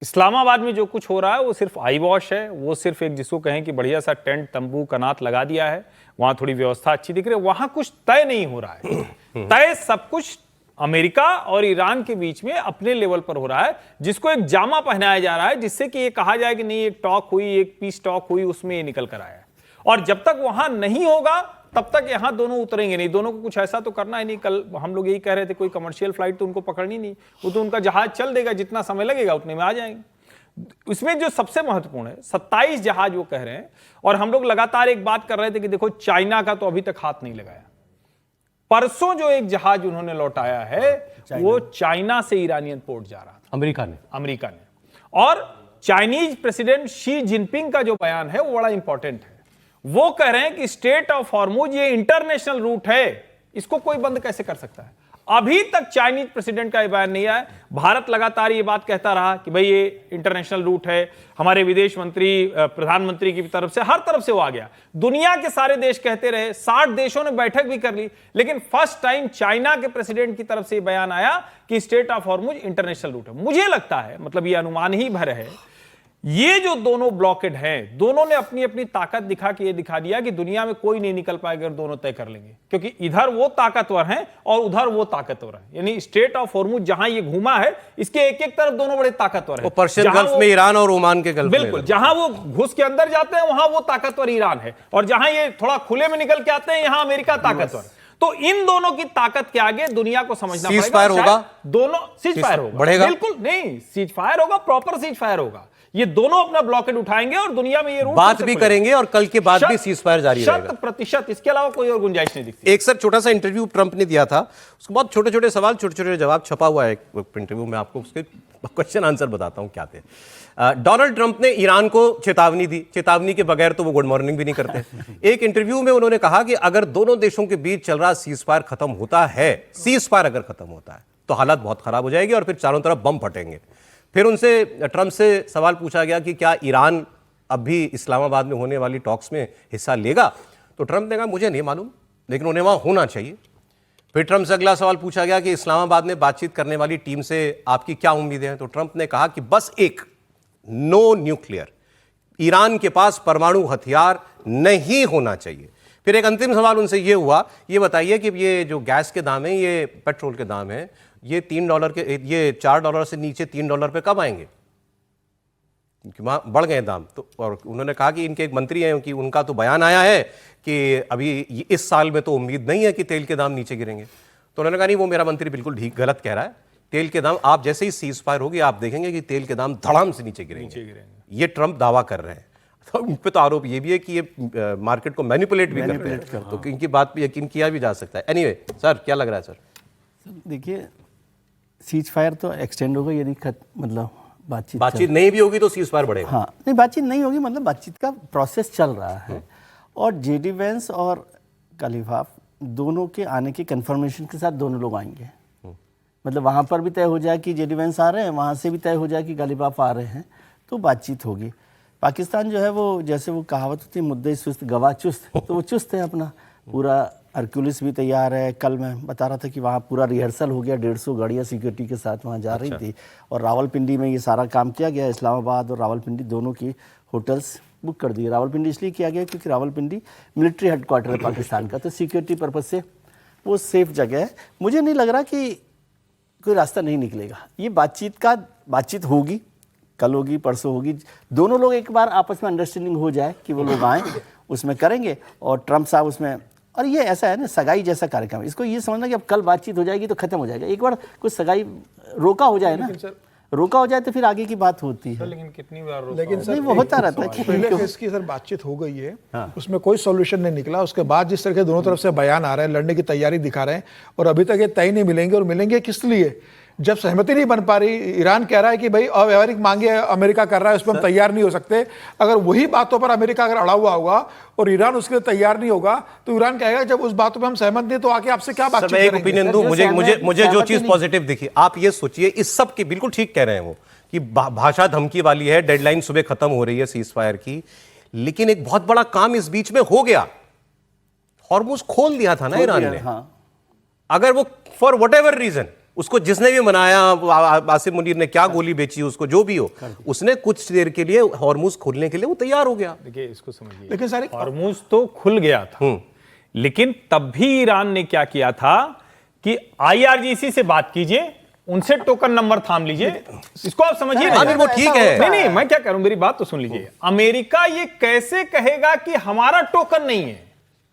इस्लामाबाद में जो कुछ हो रहा है वो सिर्फ आई वॉश है, वो सिर्फ एक जिसको कहें कि बढ़िया सा टेंट तंबू कनात लगा दिया है, वहां थोड़ी व्यवस्था अच्छी दिख रही है, वहां कुछ तय नहीं हो रहा है। तय सब कुछ अमेरिका और ईरान के बीच में अपने लेवल पर हो रहा है, जिसको एक जामा पहनाया जा रहा है, जिससे कि ये कहा जाए कि नहीं एक टॉक हुई, एक पीस टॉक हुई, उसमें ये निकल कर आया। और जब तक वहां नहीं होगा तब तक यहां दोनों उतरेंगे नहीं। दोनों को कुछ ऐसा तो करना ही नहीं। कल हम लोग यही कह रहे थे कोई कमर्शियल फ्लाइट तो उनको पकड़नी नहीं, वो तो उनका जहाज चल देगा, जितना समय लगेगा उतने में आ जाएंगे। इसमें जो सबसे महत्वपूर्ण है 27 जहाज वो कह रहे हैं, और हम लोग लगातार एक बात कर रहे थे कि देखो चाइना का तो अभी तक हाथ नहीं लगाया। परसों जो एक जहाज उन्होंने लौटाया है वो चाइना से ईरानियन पोर्ट जा रहा था, अमेरिका ने। और चाइनीज प्रेसिडेंट शी जिनपिंग का जो बयान है वो बड़ा इंपॉर्टेंट है। वो कह रहे हैं कि स्ट्रेट ऑफ हॉर्मुज ये इंटरनेशनल रूट है, इसको कोई बंद कैसे कर सकता है। अभी तक चाइनीज प्रेसिडेंट का बयान नहीं आया। भारत लगातार ये बात कहता रहा कि भाई ये इंटरनेशनल रूट है। हमारे विदेश मंत्री, प्रधानमंत्री की तरफ से, हर तरफ से वो आ गया। दुनिया के सारे देश कहते रहे, 60 देशों ने बैठक भी कर ली, लेकिन फर्स्ट टाइम चाइना के प्रेसिडेंट की तरफ से ये बयान आया कि strait of Hormuz international route है। मुझे लगता है, मतलब ये अनुमान ही भर है, ये जो दोनों ब्लॉकेड हैं, दोनों ने अपनी अपनी ताकत दिखा के ये दिखा दिया कि दुनिया में कोई नहीं निकल पाएगा अगर दोनों तय कर लेंगे, क्योंकि इधर वो ताकतवर हैं और उधर वो ताकतवर हैं। यानी स्ट्रेट ऑफ हॉर्मुज जहां ये घूमा है, इसके एक एक तरफ दोनों बड़े ताकतवर हैं। पर्शियन गल्फ में ईरान और ओमान के गल्फ, बिल्कुल, जहां वो घुस के अंदर जाते हैं वहां वो ताकतवर ईरान है, और जहां ये थोड़ा खुले में निकल के आते हैं यहां अमेरिका ताकतवर। तो इन दोनों की ताकत के आगे दुनिया को समझना पड़ेगा। सीज फायर होगा, दोनों सीज फायर होगा, बढ़ेगा, बिल्कुल नहीं, सीज फायर होगा, प्रॉपर सीज फायर होगा। ये दोनों अपना ब्लॉकेड उठाएंगे और दुनिया में ये रूट बात भी करेंगे, और कल के बाद भी सीज फायर जारी रहेगा 100%। इसके अलावा कोई और गुंजाइश नहीं दिखती। एक सर छोटा सा इंटरव्यू ट्रंप ने दिया था, उसके बहुत छोटे छोटे सवाल, छोटे छोटे जवाब छपा हुआ है एक इंटरव्यू में, आपको उसके क्वेश्चन आंसर बताता हूं क्या थे। डोनाल्ड ट्रंप ने ईरान को चेतावनी दी, चेतावनी के बगैर तो वो गुड मॉर्निंग भी नहीं करते। एक इंटरव्यू में उन्होंने कहा कि अगर दोनों देशों के बीच चल रहा सीज फायर खत्म होता है, सीज फायर अगर खत्म होता है तो हालत बहुत खराब हो जाएगी और फिर चारों तरफ बम फटेंगे। फिर उनसे, ट्रंप से सवाल पूछा गया कि क्या ईरान अब भी इस्लामाबाद में होने वाली टॉक्स में हिस्सा लेगा, तो ट्रंप ने कहा मुझे नहीं मालूम, लेकिन उन्हें वहां होना चाहिए। फिर ट्रंप से अगला सवाल पूछा गया कि इस्लामाबाद में बातचीत करने वाली टीम से आपकी क्या उम्मीदें हैं, तो ट्रंप ने कहा कि बस एक, नो न्यूक्लियर, ईरान के पास परमाणु हथियार नहीं होना चाहिए। फिर एक अंतिम सवाल उनसे ये हुआ, ये बताइए कि ये जो गैस के दाम है, ये पेट्रोल के दाम है, ये $3 के, ये $4 से नीचे $3 पे कब आएंगे, क्योंकि वहाँ बढ़ गए दाम। तो और उन्होंने कहा कि इनके एक मंत्री हैं कि उनका तो बयान आया है कि अभी इस साल में तो उम्मीद नहीं है कि तेल के दाम नीचे गिरेंगे। तो उन्होंने कहा नहीं, वो मेरा मंत्री बिल्कुल ठीक गलत कह रहा है, तेल के दाम आप जैसे ही सीज फायर होगी आप देखेंगे कि तेल के दाम धड़ाम से नीचे गिरेंगे। ये ट्रंप दावा कर रहे हैं। तो उन पे तो आरोप ये भी है कि ये मार्केट को मैनिपुलेट भी करते हैं, तो इनकी बात पे यकीन किया भी जा सकता है। एनीवे सर, क्या लग रहा है सर? देखिए, सीज फायर तो एक्सटेंड होगा, यदि मतलब बातचीत नहीं भी होगी तो सीज फायर बढ़ेगा। हाँ, नहीं बातचीत नहीं होगी, मतलब बातचीत का प्रोसेस चल रहा है, और जेडी वेंस और कालिफाफ दोनों के आने के कंफर्मेशन के साथ दोनों लोग आएंगे। मतलब वहाँ पर भी तय हो जाए कि जेडी वेंस आ रहे हैं, वहाँ से भी तय हो जाए कि कालिफाफ आ रहे हैं, तो बातचीत होगी। पाकिस्तान जो है वो, जैसे वो कहावत होती है, मुद्दे सुस्त गवाह चुस्त, तो वो चुस्त है अपना। पूरा हरक्यूलिस भी तैयार है। कल मैं बता रहा था कि वहाँ पूरा रिहर्सल हो गया, 150 गाड़ियाँ सिक्योरिटी के साथ वहाँ जा रही थी, और रावलपिंडी में ये सारा काम किया गया। इस्लामाबाद और रावलपिंडी दोनों की होटल्स बुक कर दिए। रावलपिंडी इसलिए किया गया क्योंकि रावलपिंडी मिलिट्री हेडक्वार्टर है पाकिस्तान का, तो सिक्योरिटी पर्पज़ से वो सेफ जगह है। मुझे नहीं लग रहा कि कोई रास्ता नहीं निकलेगा। ये बातचीत होगी, कल होगी, परसों होगी। दोनों लोग एक बार आपस में अंडरस्टैंडिंग हो जाए कि वो लोग आएँ, उसमें करेंगे, और ट्रंप साहब उसमें, और ये ऐसा है ना, सगाई जैसा कार्यक्रम, इसको ये समझना कि अब कल बातचीत हो जाएगी तो खत्म हो जाएगा। एक बार कुछ सगाई रोका हो जाए ना, रोका हो जाए तो फिर आगे की बात होती है। लेकिन कितनी बार लेकिन सर, वो होता रहता है कि पहले इसकी सर बातचीत हो गई है, उसमें कोई सॉल्यूशन नहीं निकला। उसके बाद जिस तरह के दोनों तरफ से बयान आ रहे हैं, लड़ने की तैयारी दिखा रहे हैं, और अभी तक ये तय नहीं मिलेंगे। और मिलेंगे किस लिए, जब सहमति नहीं बन पा रही। ईरान कह रहा है कि भाई अव्यावहारिक मांगे अमेरिका कर रहा है, उस पर हम तैयार नहीं हो सकते। अगर वही बातों पर अमेरिका अगर अड़ा हुआ होगा और ईरान उसके लिए तैयार नहीं होगा, तो ईरान कहेगा जब उस बातों पर हम सहमत नहीं, तो आके आपसे क्या बात करेंगे। एक ओपिनियन दूं, मुझे जो चीज पॉजिटिव दिखी, आप ये सोचिए, इस सब की बिल्कुल ठीक कह रहे हैं वो कि भाषा धमकी वाली है, डेडलाइन सुबह खत्म हो रही है सीज फायर की, लेकिन एक बहुत बड़ा काम इस बीच में हो गया। हॉर्मुज खोल दिया था ना ईरान ने। अगर वो फॉर व्हाटएवर रीजन उसको जिसने भी बनाया, आसिम मुनीर ने क्या गोली बेची उसको, जो भी हो, उसने कुछ देर के लिए हॉर्मुज खोलने के लिए वो तैयार हो गया। देखिए इसको समझिए, लेकिन सर हॉर्मुज तो खुल गया था, लेकिन तब भी ईरान ने क्या किया था कि IRGC से बात कीजिए, उनसे टोकन नंबर थाम लीजिए। इसको आप समझिए ना। आमिर, वो ठीक है। नहीं, मैं क्या करूं, मेरी बात तो सुन लीजिए। अमेरिका ये कैसे कहेगा कि हमारा टोकन नहीं है?